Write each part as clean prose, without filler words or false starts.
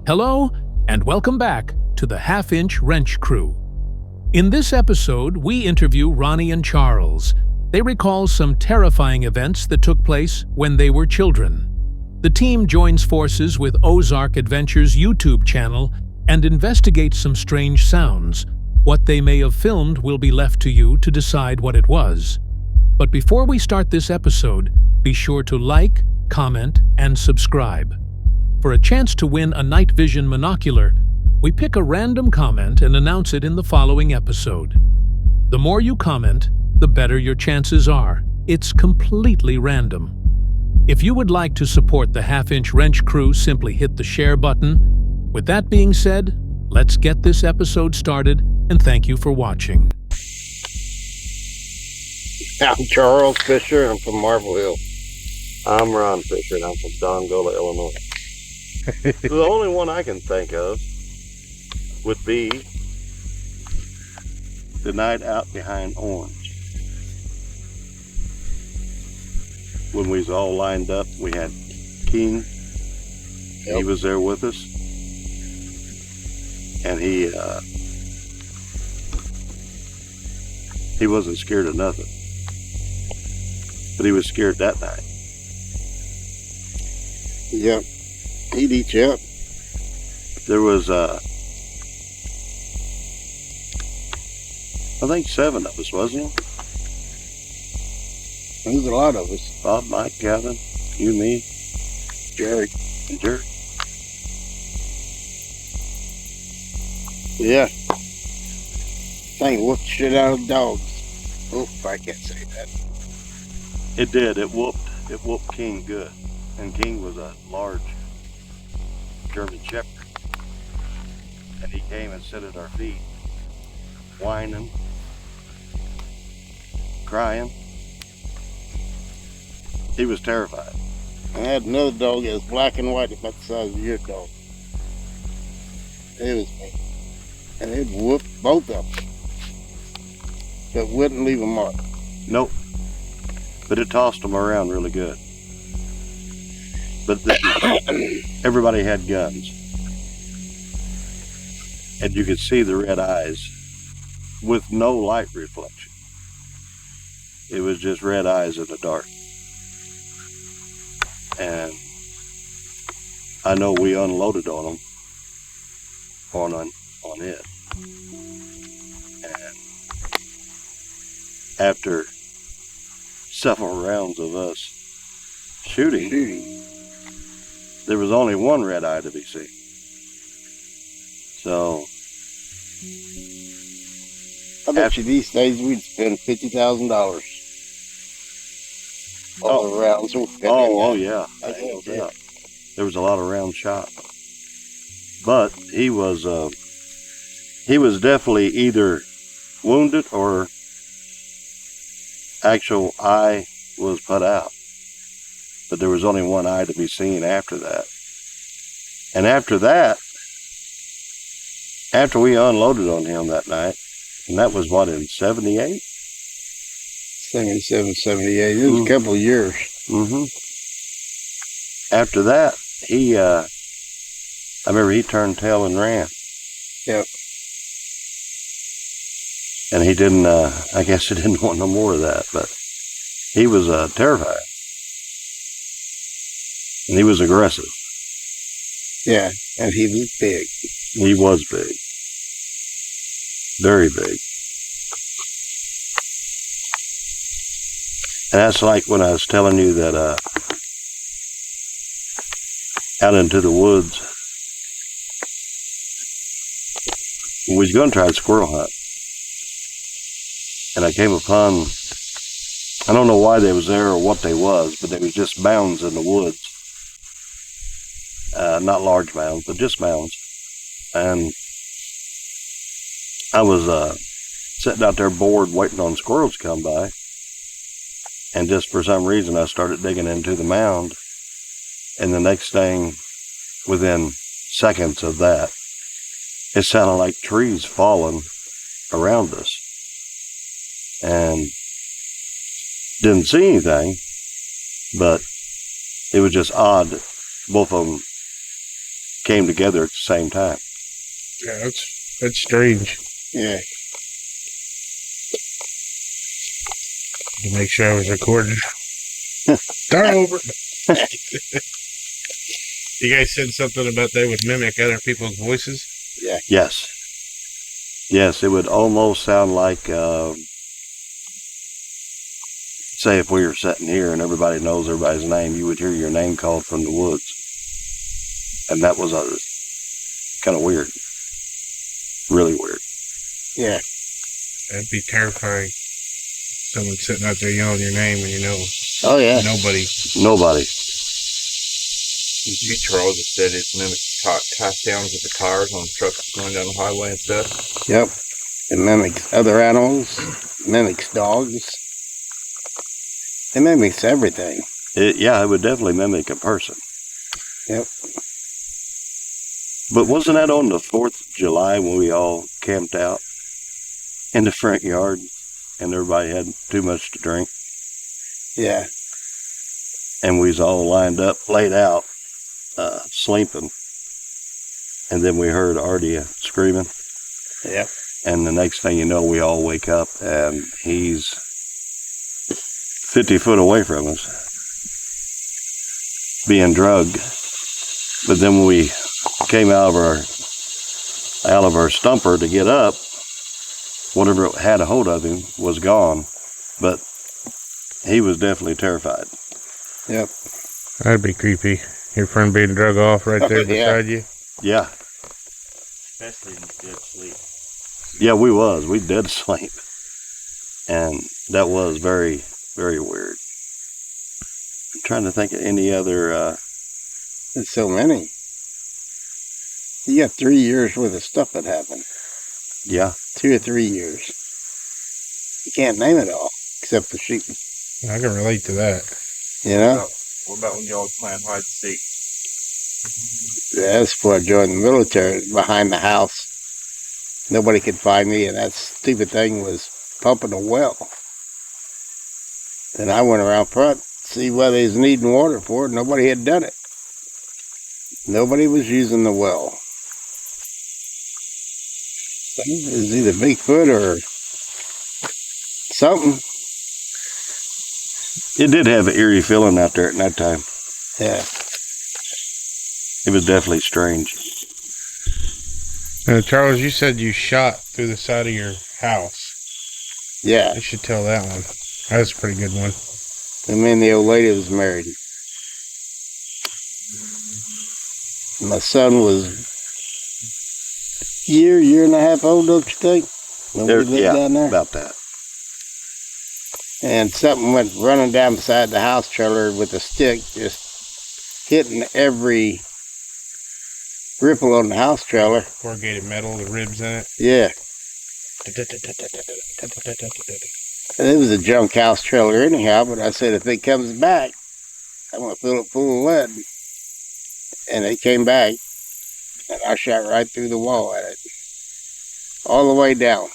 Hello, and welcome back to the Half-Inch Wrench Crew. In this episode, we interview Ronnie and Charles. They recall some terrifying events that took place when they were children. The team joins forces with Ozarks Adventures' YouTube channel and investigates some strange sounds. What they may have filmed will be left to you to decide what it was. But before we start this episode, be sure to like, comment, and subscribe. For a chance to win a night vision monocular, we pick a random comment and announce it in the following episode. The more you comment, the better your chances are. It's completely random. If you would like to support the Half-Inch Wrench Crew, simply hit the share button. With that being said, let's get this episode started, and thank you for watching. I'm Charles Fisher, I'm from Marble Hill. I'm Ron Fisher, and I'm from Dongola, Illinois. The only one I can think of would be the night out behind Orange. When we was all lined up, we had King. Yep. He was there with us. And he wasn't scared of nothing. But he was scared that night. Yep. He'd eat you up. There was, I think 7 of us, wasn't there? There's a lot of us. Bob, Mike, Gavin, you, me, Jerry. and Jerry. Yeah. Thing whooped shit out of dogs. Oof, I can't say that. It did. It whooped King good. And King was a large German Shepherd. And he came and sat at our feet, whining, crying. He was terrified. I had another dog that was black and white about the size of your dog. It was me. And it whooped both of them. But wouldn't leave a mark. Nope. But it tossed them around really good. But everybody had guns. And you could see the red eyes with no light reflection. It was just red eyes in the dark. And I know we unloaded on them, on it. And after several rounds of us shooting, there was only one red eye to be seen. So I bet you these days we'd spend $50,000 all the rounds. Oh yeah. Yeah. There was a lot of rounds shot. But he was definitely either wounded or actual eye was put out. But there was only one eye to be seen after that. And after that, after we unloaded on him that night, and that was what, in 78? 77, 78. It was a couple of years. Mm-hmm. After that, I remember he turned tail and ran. Yep. And he didn't, I guess he didn't want no more of that, but he was terrified. And he was aggressive. Yeah, and he was big. He was big. Very big. And that's like when I was telling you that out into the woods, we was going to try to squirrel hunt. And I came upon, I don't know why they was there or what they was, but they was just mounds in the woods. Not large mounds, but just mounds. And I was sitting out there bored waiting on squirrels to come by. And just for some reason I started digging into the mound. And the next thing, within seconds of that, it sounded like trees falling around us. And didn't see anything, but it was just odd. Both of them came together at the same time. Yeah, that's strange. Yeah. To make sure I was recording. Start over. You guys said something about they would mimic other people's voices? Yeah. Yes. Yes, it would almost sound like, say if we were sitting here and everybody knows everybody's name, you would hear your name called from the woods. And that was kind of weird. Really weird. Yeah. That'd be terrifying. Someone sitting out there yelling your name and you know Oh, yeah. Nobody. You, Charles, have said it's mimic car sounds of the cars on trucks going down the highway and stuff. Yep. It mimics other animals, mimics dogs. It mimics everything. It would definitely mimic a person. Yep. But wasn't that on the 4th of July when we all camped out in the front yard and everybody had too much to drink? Yeah. And we was all lined up, laid out, sleeping. And then we heard Artie screaming. Yep. And the next thing you know, we all wake up and he's 50 foot away from us, being drugged. But then when we came out of our stumper to get up, whatever had a hold of him was gone. But he was definitely terrified. Yep. That'd be creepy. Your friend being drug off right there Yeah. beside you. Yeah. Especially in dead sleep. Yeah, we dead asleep. And that was very, very weird. I'm trying to think of any other, There's so many. You got 3 years worth of stuff that happened. yeah. 2 or 3 years. You can't name it all, except for sheep. I can relate to that. You know? What about when y'all was playing hide and seek? That's before I joined the military, behind the house. Nobody could find me, and that stupid thing was pumping a well. And I went around front, see where they was needing water for it. Nobody had done it. Nobody was using the well. It was either Bigfoot or something. It did have an eerie feeling out there at night time. Yeah. It was definitely strange. Charles, you said you shot through the side of your house. Yeah. I should tell that one. That was a pretty good one. And me and the old lady was married. My son was year and a half old, don't you think? When we lived down there. About that. And something went running down beside the house trailer with a stick, just hitting every ripple on the house trailer. Corrugated metal, the ribs in it. Yeah. And it was a junk house trailer anyhow, but I said, if it comes back, I'm going to fill it full of lead. And it came back, and I shot right through the wall at it. All the way down.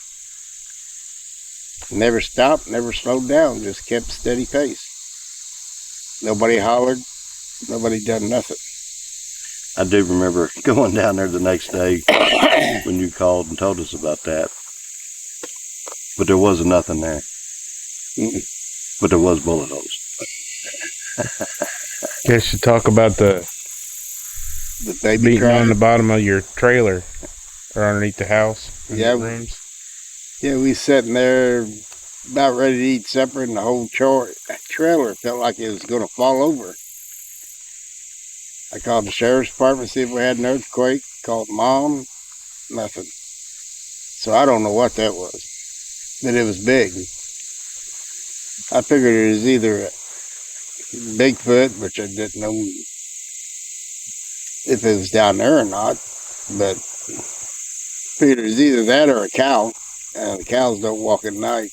Never stopped, never slowed down, just kept steady pace. Nobody hollered, nobody done nothing. I do remember going down there the next day when you called and told us about that. But there wasn't nothing there. Mm-mm. But there was bullet holes. You guys should talk about the baby beating crying on the bottom of your trailer or underneath the house. In Yeah. the rooms. Yeah, we sitting there about ready to eat supper, and the whole trailer felt like it was going to fall over. I called the sheriff's department to see if we had an earthquake. Called Mom, nothing. So I don't know what that was, but it was big. I figured it was either a Bigfoot, which I didn't know if it was down there or not, but figured it was either that or a cow. And the cows don't walk at night.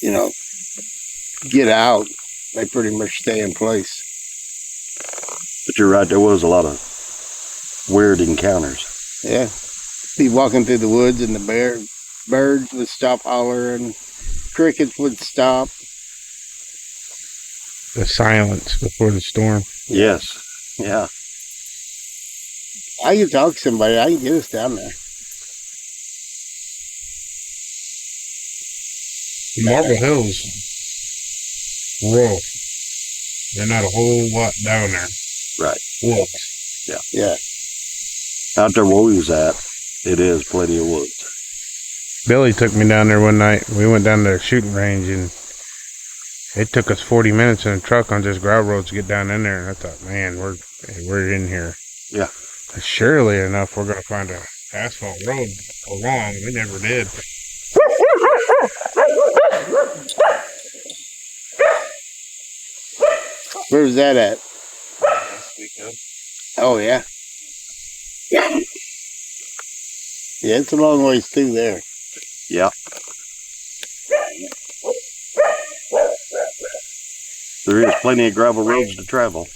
You know, get out, they pretty much stay in place. But you're right, there was a lot of weird encounters. Yeah. Be walking through the woods and the birds would stop hollering, crickets would stop. the silence before the storm. Yes. Yeah. I can talk to somebody. I can get us down there. Marble Hills, rural. There's not a whole lot down there. Right. Woods. Yeah. Out there where we was at, it is plenty of woods. Billy took me down there one night. We went down to the shooting range, and it took us 40 minutes in a truck on just gravel roads to get down in there. And I thought, man, we're in here. Yeah. Surely enough, we're going to find a asphalt road along. We never did. Where's that at? Last weekend. Oh, yeah. Yeah, it's a long ways through there. Yeah. There is plenty of gravel roads to travel.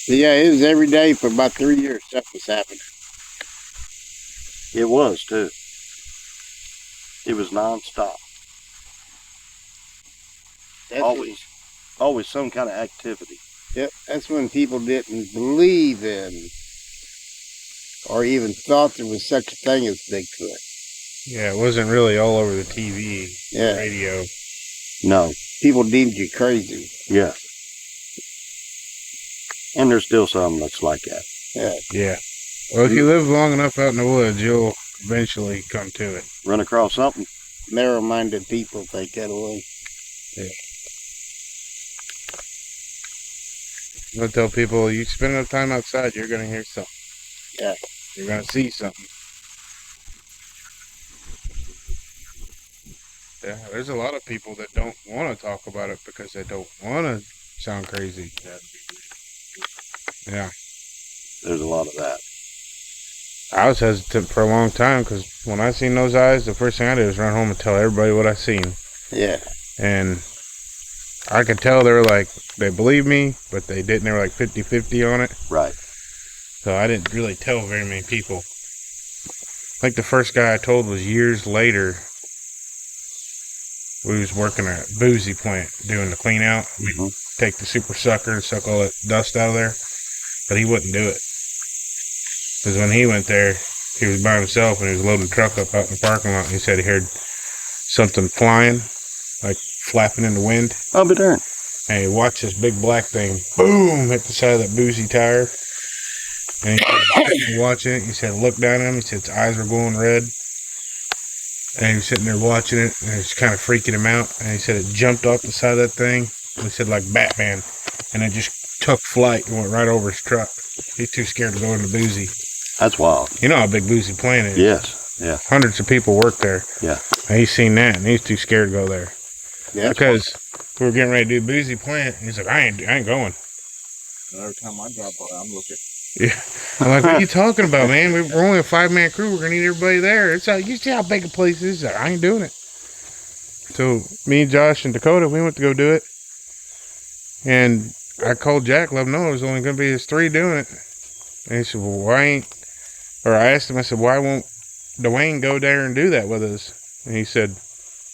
But yeah, it was every day for about 3 years stuff was happening. It was, too. It was nonstop. That's Always some kind of activity. Yep, that's when people didn't believe in or even thought there was such a thing as Bigfoot. Yeah, it wasn't really all over the TV, Yeah. radio. No. People deemed you crazy. Yes. And there's still some that's like that. Yeah. Yeah. Well, if you live long enough out in the woods, you'll eventually come to it. Run across something. Narrow-minded people think that way. I tell people, you spend enough time outside, you're going to hear something. Yeah. You're going to see something. Yeah, there's a lot of people that don't want to talk about it because they don't want to sound crazy. Yeah. There's a lot of that. I was hesitant for a long time because when I seen those eyes, the first thing I did was run home and tell everybody what I seen. Yeah. And I could tell they were like, they believed me, but they didn't. They were like 50-50 on it. Right. So I didn't really tell very many people. I think the first guy I told was years later. We was working at a boozy plant doing the clean out. We take the super sucker and suck all that dust out of there. But he wouldn't do it. Because when he went there, he was by himself and he was loading the truck up out in the parking lot. And he said he heard something flying, like flapping in the wind. I'll be darned. And he watched this big black thing, boom, hit the side of that boozy tire. And he was watching it. He said, look down at him. He said his eyes were glowing red. And he was sitting there watching it, and it was kind of freaking him out. And he said it jumped off the side of that thing. And he said, like Batman. And it just took flight and went right over his truck. He's too scared to go into boozy. That's wild. You know how big boozy plant is. Yes. Yeah. Hundreds of people work there. Yeah. And he's seen that, and he's too scared to go there. Yeah. Because we were getting ready to do boozy plant, and he's like, I ain't going. Every time I drop by, I'm looking. Yeah. I'm like, what are you talking about, man? We're only a 5-man crew. We're going to need everybody there. It's like, you see how big a place is? Like, I ain't doing it. So me, Josh, and Dakota, we went to go do it. And I called Jack, let him know it was only going to be us 3 doing it. And he said, well, why ain't... Or I asked him, I said, why won't Dwayne go there and do that with us? And he said,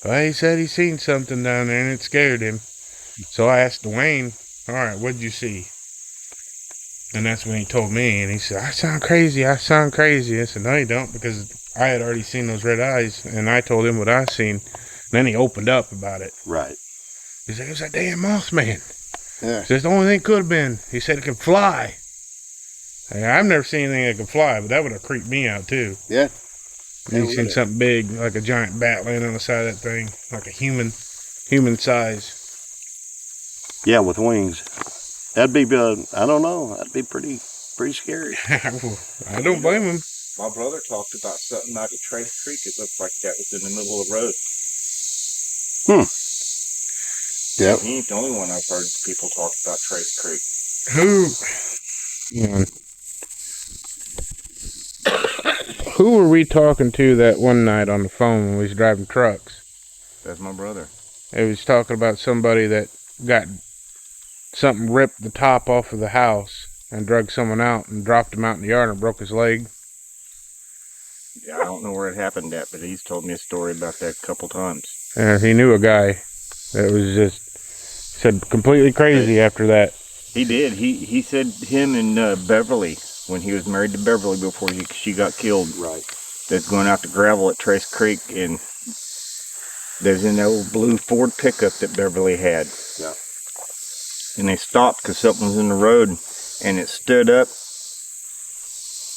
well, he said he seen something down there and it scared him. So I asked Dwayne, all right, what'd you see? And that's when he told me, and he said, I sound crazy. I said, no, you don't, because I had already seen those red eyes, and I told him what I seen. And then he opened up about it. Right. He said, it was that damn Mothman. Yeah. He said, the only thing it could have been. He said it could fly. And I've never seen anything that could fly, but that would have creeped me out, too. Yeah. You seen something big, like a giant bat laying on the side of that thing, like a human size. Yeah, with wings. That'd be, I don't know, that'd be pretty scary. I don't blame him. My brother talked about something like a Trace Creek. It looked like that was in the middle of the road. Yep. He ain't the only one I've heard people talk about Trace Creek. Who were we talking to that one night on the phone when we was driving trucks? That's my brother. It was talking about somebody that got something ripped the top off of the house and drug someone out and dropped him out in the yard and broke his leg. Yeah, I don't know where it happened at, but he's told me a story about that a couple times. And he knew a guy that was just said completely crazy after that. He did. He said him and Beverly, when he was married to Beverly before she got killed. Right. That's going out to gravel at Trace Creek, and there's an old blue Ford pickup that Beverly had. Yeah. And they stopped because something was in the road, and it stood up,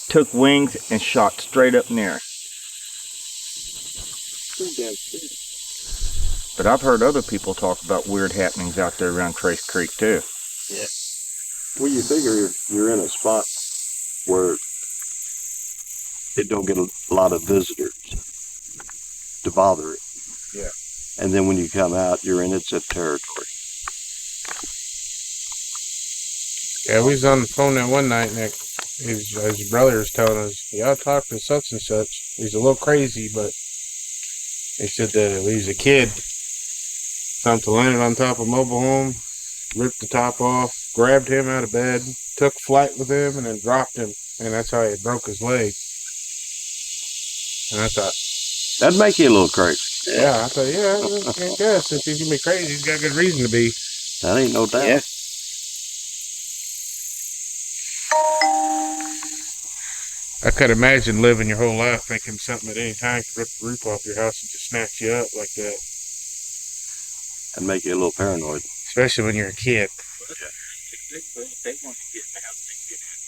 took wings, and shot straight up in the air. But I've heard other people talk about weird happenings out there around Trace Creek too. Yeah. Well, you figure you're in a spot where it don't get a lot of visitors to bother it. Yeah. And then when you come out, you're in its territory. Yeah, we was on the phone that one night, Nick. His brother was telling us, yeah, I talked to such and such. He's a little crazy, but he said that when he was a kid, something landed on top of a mobile home, ripped the top off, grabbed him out of bed, took flight with him, and then dropped him. And that's how he broke his leg. And I thought, That'd make you a little crazy. yeah, I thought, yeah, I guess if he's going to be crazy, he's got a good reason to be. That ain't no doubt. Yeah. I could imagine living your whole life thinking something at any time could rip the roof off your house and just snatch you up like that. That'd make you a little paranoid. Especially when you're a kid.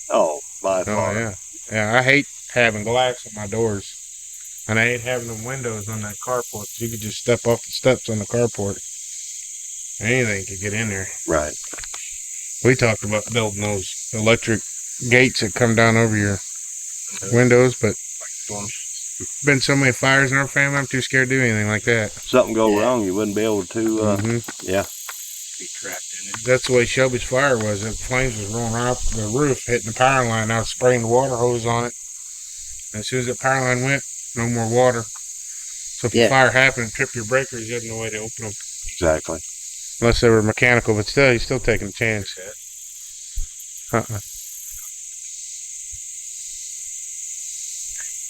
Oh, by far. Oh, yeah. Yeah, I hate having glass on my doors. And I hate having them windows on that carport. You could just step off the steps on the carport. Anything could get in there. Right. We talked about building those electric gates that come down over your windows, but been so many fires in our family, I'm too scared to do anything like that. If something go wrong, you wouldn't be able to, yeah. Be trapped in it. That's the way Shelby's fire was. The flames was rolling right off the roof, hitting the power line. I was spraying the water hose on it. And as soon as the power line went, no more water. So if a fire happened and tripped your breakers, you had no way to open them. Exactly. Unless they were mechanical, but still, you're still taking a chance.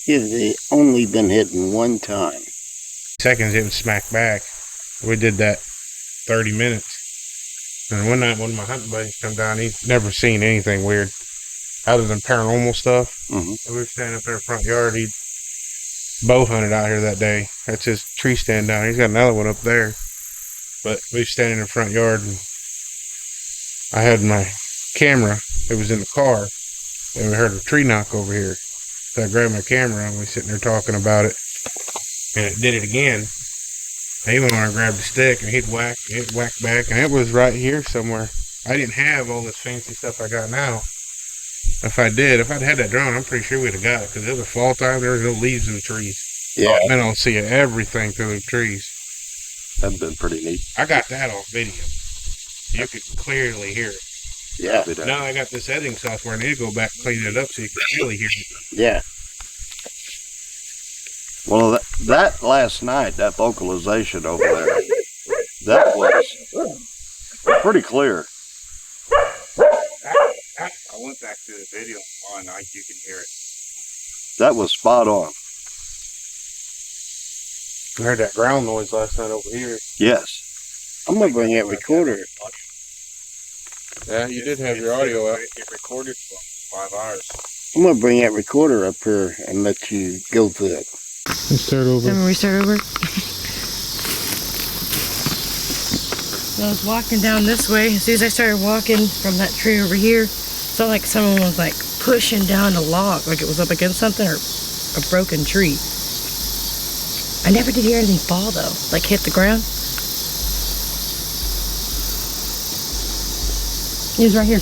They only been hitting one time. Seconds, it would smack back. We did that 30 minutes. And one night, one of my hunting buddies come down. He'd never seen anything weird other than paranormal stuff. Mm-hmm. We were standing up in the front yard. He bow hunted out here that day. That's his tree stand down. He's got another one up there. But we were standing in the front yard, and I had my camera. It was in the car, and we heard a tree knock over here. So I grabbed my camera, and we were sitting there talking about it, and it did it again. He went on and grabbed a stick, and he'd whack, and it whacked back, and it was right here somewhere. I didn't have all this fancy stuff I got now. If I'd had that drone, I'm pretty sure we'd have got it, because it was fall time. There was no leaves in the trees. Yeah. And I'll see everything through the trees. That'd been pretty neat. I got that on video. You could clearly hear it. Yeah. Now I got this editing software. I need to go back and clean it up so you can really hear it. Yeah. Well, that last night, that vocalization over there, that was pretty clear. I went back to the video on night. You can hear it. That was spot on. I heard that ground noise last night over here. Yes. I'm gonna bring that recorder. Yeah, you did have your audio out. It recorded for 5 hours. I'm gonna bring that recorder up here and let you go through it. Let's start over. Then we start over. I was walking down this way. As soon as I started walking from that tree over here, it felt like someone was like pushing down a log, like it was up against something or a broken tree. I never did hear anything fall though, like hit the ground. He was right here.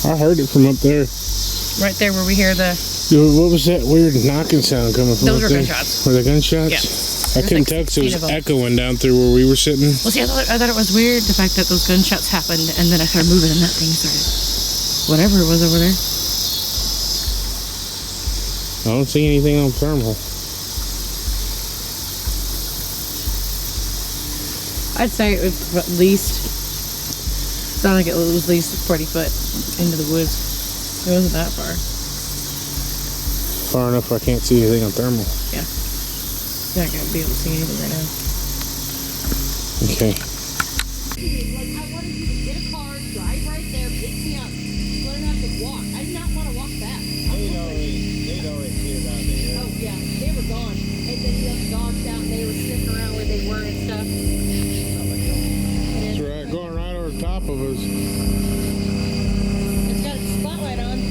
I heard it from up there. Right there where we hear the... What was that weird knocking sound coming from Those up were there? gunshots. Were they gunshots? Yeah. I couldn't like tell because it 16 of was them. echoing down through where we were sitting. Well, see, I thought it was weird, the fact that those gunshots happened, and then I started moving and that thing started... Whatever it was over there. I don't see anything on thermal. I'd say it was at least... Sounded like it was at least 40 foot into the woods. It wasn't that far. Far enough I can't see anything on thermal. Yeah. You're not gonna be able to see anything right now. Okay. Like, I wanted you to get a car, drive right there, pick me up, so I don't have to walk. I did not want to walk back. They'd already cleared out there. Oh yeah, they were gone. And then he left the dogs out and they were sniffing around where they were and stuff. That's right, going right over the top of us. It's got its spotlight on.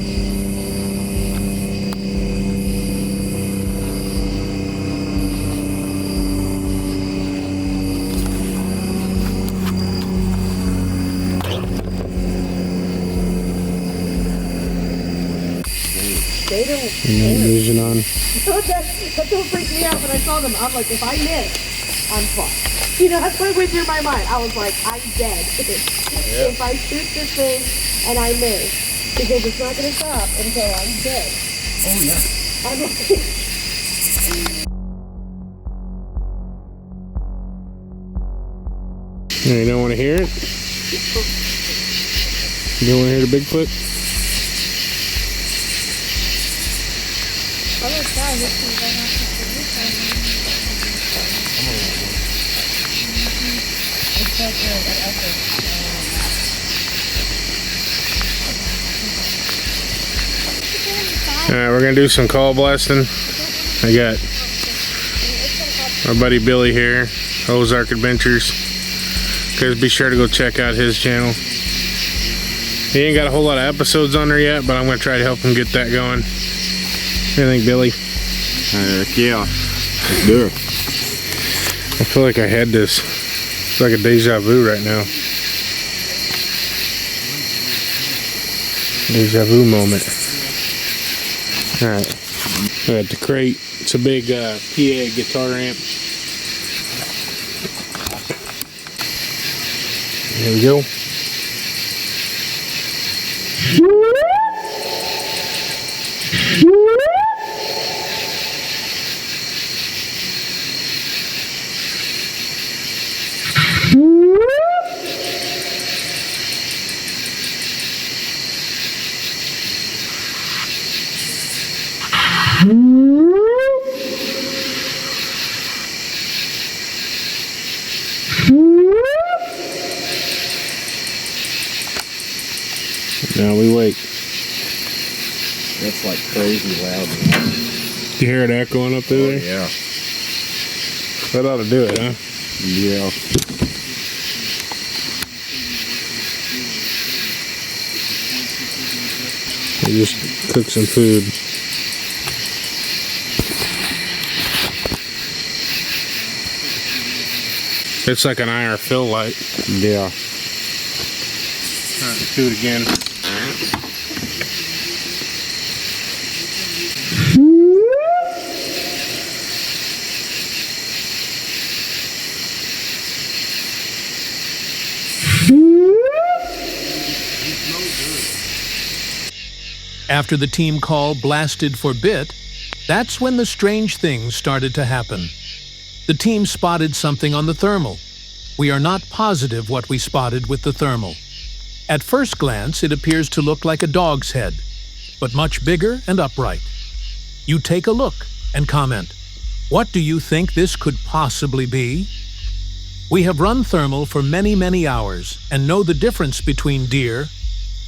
They don't Night vision on. That's what freaked me out when I saw them. I'm like, if I miss, I'm fucked. You know, that's what went through my mind. I was like, I'm dead. If I shoot this thing and I miss, because it's not going to stop until I'm dead. Oh, yeah. I'm like, You don't want to hear it? You don't want to hear the Bigfoot? Alright, we're gonna do some call blasting. I got my buddy Billy here, Ozark Adventures. Guys, be sure to go check out his channel. He ain't got a whole lot of episodes on there yet, but I'm gonna try to help him get that going. What do you think, Billy? Yeah. Let's do it. I feel like I had this. It's like a deja vu right now. Deja vu moment. Alright. I got the crate. It's a big PA guitar amp. There we go. Now we wait. That's like crazy loud. Do you hear it echoing up through there? Yeah. That ought to do it, huh? Yeah. We just cook some food. It's like an IR fill light. Yeah. Alright, let's do it again. After the team call blasted for bit, that's when the strange things started to happen. The team spotted something on the thermal. We are not positive what we spotted with the thermal. At first glance, it appears to look like a dog's head, but much bigger and upright. You take a look and comment. What do you think this could possibly be? We have run thermal for many, many hours and know the difference between deer.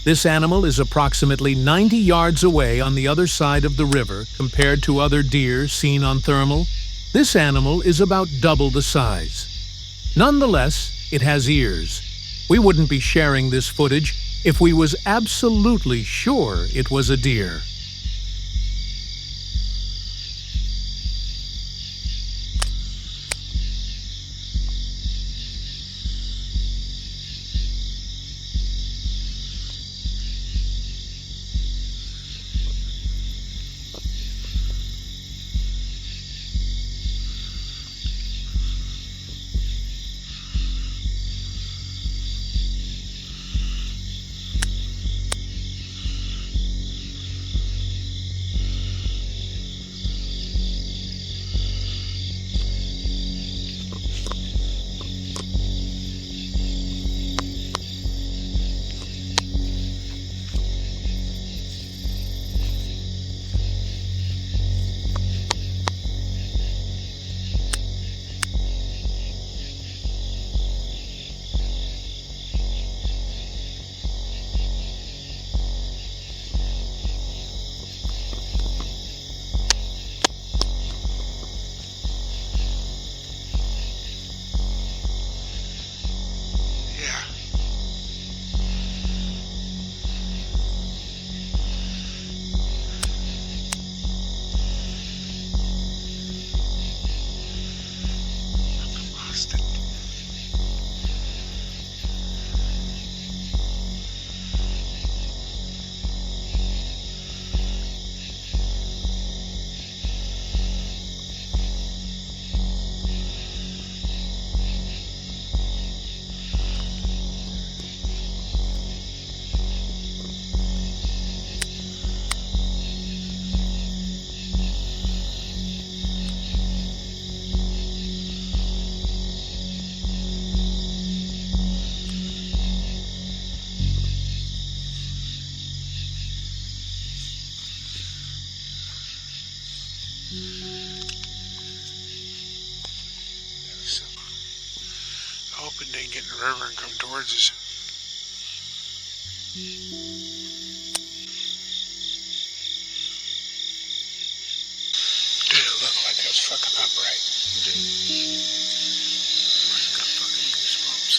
This animal is approximately 90 yards away on the other side of the river compared to other deer seen on thermal. This animal is about double the size. Nonetheless, it has ears. We wouldn't be sharing this footage if we was absolutely sure it was a deer. towards us. Dude, it looked like it was fucking upright. Dude. I got fucking goosebumps.